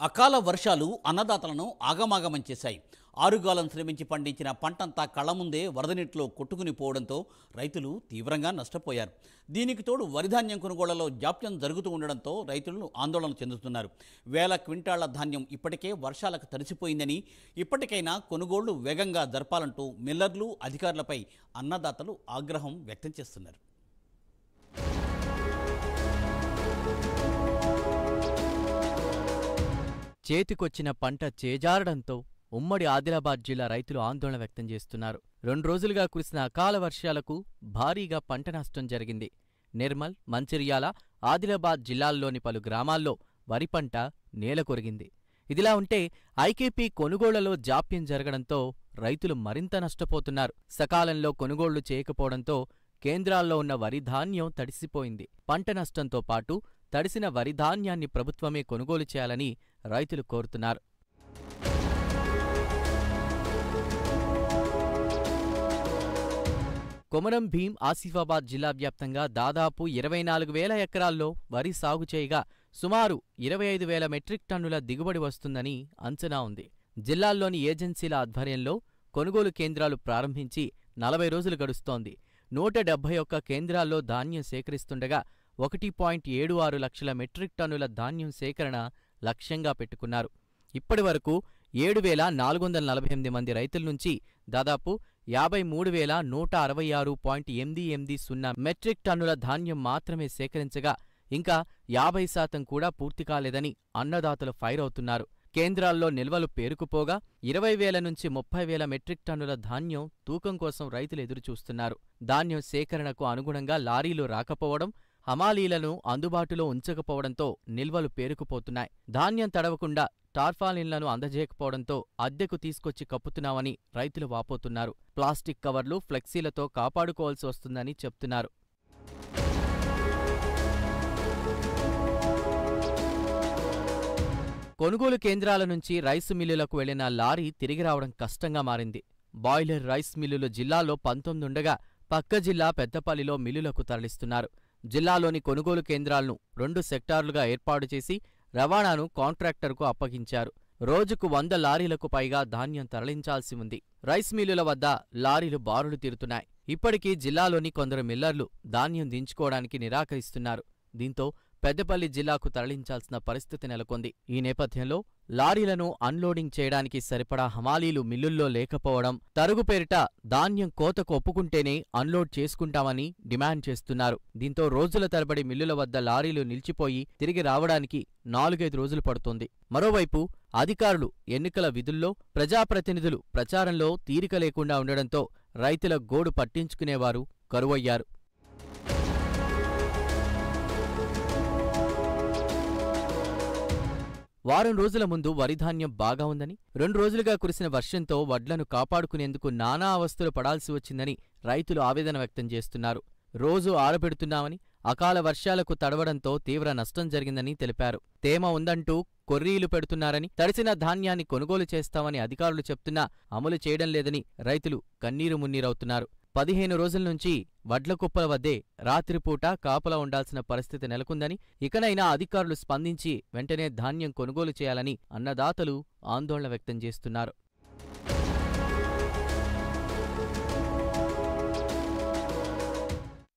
అకాల వర్షాలు అన్నదాతలను ఆగమాగమం చేశాయి. ఆరుగాలం శ్రమించి పండించిన పంటంతా కళ్ల ముందే వరద నీటిలో కొట్టుకుని పోవడంతో రైతులు తీవ్రంగా నష్టపోయారు. దీనికి తోడు వరిధాన్యం కొనుగోళ్లలో జాప్యం జరుగుతూ ఉండడంతో రైతులు ఆందోళన చెందుతున్నారు. వేల క్వింటాళ్ల ధాన్యం ఇప్పటికే వర్షాలకు తడిసిపోయిందని, ఇప్పటికైనా కొనుగోళ్లు వేగంగా జరపాలంటూ మిల్లర్లు, అధికారులపై అన్నదాతలు ఆగ్రహం వ్యక్తం చేస్తున్నారు. చేతికొచ్చిన పంట చేజారడంతో ఉమ్మడి ఆదిలాబాద్ జిల్లా రైతులు ఆందోళన వ్యక్తం చేస్తున్నారు. 2 రోజులుగా కురిసిన అకాల వర్షాలకు భారీగా పంట నష్టం జరిగింది. నిర్మల్, మంచిర్యాల, ఆదిలాబాద్ జిల్లాల్లోని పలు గ్రామాల్లో వరి పంట నేలకొరిగింది. ఇదిలా ఉంటే ఐకేపీ కొనుగోళ్లలో జాప్యం జరగడంతో రైతులు మరింత నష్టపోతున్నారు. సకాలంలో కొనుగోళ్లు చేయకపోవడంతో కేంద్రాల్లో ఉన్న వరి ధాన్యం తడిసిపోయింది. పంట నష్టంతో పాటు తడిసిన వరి ధాన్యాన్ని ప్రభుత్వమే కొనుగోలు చేయాలని రైతులు కోరుతున్నారు. కొమరం భీం, ఆసిఫాబాద్ జిల్లా వ్యాప్తంగా దాదాపు 24,000 ఎకరాల్లో వరి సాగు చేయగా సుమారు 25,000 మెట్రిక్ టన్నుల దిగుబడి వస్తుందని అంచనా ఉంది. జిల్లాల్లోని ఏజెన్సీల ఆధ్వర్యంలో కొనుగోలు కేంద్రాలు ప్రారంభించి 40 రోజులు గడుస్తోంది. 171 కేంద్రాల్లో ధాన్యం సేకరిస్తుండగా 1.76 లక్షల మెట్రిక్ టన్నుల ధాన్యం సేకరణ లక్ష్యంగా పెట్టుకున్నారు. ఇప్పటివరకు 7,448 మంది రైతుల నుంచి దాదాపు 53,166.880 మెట్రిక్ టన్నుల ధాన్యం మాత్రమే సేకరించగా ఇంకా 50% కూడా పూర్తి కాలేదని అన్నదాతలు ఫైర్ అవుతున్నారు. కేంద్రాల్లో నిల్వలు పేరుకుపోగా 20,000 నుంచి 30,000 మెట్రిక్ టన్నుల ధాన్యం తూకం కోసం రైతులు ఎదురుచూస్తున్నారు. ధాన్యం సేకరణకు అనుగుణంగా లారీలు రాకపోవడం, హమాలీలను అందుబాటులో ఉంచకపోవడంతో నిల్వలు పేరుకుపోతున్నాయి. ధాన్యం తడవకుండా టార్పాలిన్లను అందజేయకపోవడంతో అద్దెకు తీసుకొచ్చి కప్పుతున్నామని రైతులు వాపోతున్నారు. ప్లాస్టిక్ కవర్లు, ఫ్లెక్సీలతో కాపాడుకోవాల్సి వస్తుందని చెప్తున్నారు. కొనుగోలు కేంద్రాల నుంచి రైసు మిల్లులకు వెళ్లిన లారీ తిరిగి రావడం కష్టంగా మారింది. బాయిలర్ రైస్ మిల్లులు జిల్లాలో 19 ఉండగా పక్క జిల్లా పెద్దపల్లిలో మిల్లులకు తరలిస్తున్నారు. జిల్లాలోని కొనుగోలు కేంద్రాలను 2 సెక్టార్లుగా ఏర్పాటు చేసి రవాణాను కాంట్రాక్టర్కు అప్పగించారు. రోజుకు 100 లారీలకు పైగా ధాన్యం తరలించాల్సి ఉంది. రైస్ మిల్లుల వద్ద లారీలు బారులు తీరుతున్నాయి. ఇప్పటికీ జిల్లాలోని కొందరు మిల్లర్లు ధాన్యం దించుకోవడానికి నిరాకరిస్తున్నారు. దీంతో పెద్దపల్లి జిల్లాకు తరలించాల్సిన పరిస్థితి నెలకొంది. ఈ నేపథ్యంలో లారీలను అన్లోడింగ్ చేయడానికి సరిపడా హమాలీలు మిల్లుల్లో లేకపోవడం, తరుగు పేరిట ధాన్యం కోతకు ఒప్పుకుంటేనే అన్లోడ్ చేసుకుంటామని డిమాండ్ చేస్తున్నారు. దీంతో రోజుల తరబడి మిల్లుల వద్ద లారీలు నిలిచిపోయి తిరిగి రావడానికి 4-5 రోజులు పడుతోంది. మరోవైపు అధికారులు ఎన్నికల విధుల్లో, ప్రజాప్రతినిధులు ప్రచారంలో తీరిక లేకుండా ఉండడంతో రైతుల గోడు పట్టించుకునేవారు కరువయ్యారు. వారం రోజుల ముందు వరిధాన్యం బాగా ఉందని, 2 రోజులుగా కురిసిన వర్షంతో వడ్లను కాపాడుకునేందుకు నానా అవస్థలు పడాల్సి వచ్చిందని రైతులు ఆవేదన వ్యక్తం చేస్తున్నారు. రోజూ ఆరబెడుతున్నామని, అకాల వర్షాలకు తడవడంతో తీవ్ర నష్టం జరిగిందని తెలిపారు. తేమ ఉందంటూ కొర్రీలు పెడుతున్నారని, తడిసిన ధాన్యాన్ని కొనుగోలు చేస్తామని అధికారులు చెప్తున్నా అమలు చేయడం లేదని రైతులు కన్నీరు మున్నీరవుతున్నారు. 15 రోజుల నుంచి వడ్ల కుప్పల వద్దే రాత్రిపూట కాపలా ఉండాల్సిన పరిస్థితి నెలకొందని, ఇకనైనా అధికారులు స్పందించి వెంటనే ధాన్యం కొనుగోలు చేయాలని అన్నదాతలు ఆందోళన వ్యక్తం చేస్తున్నారు.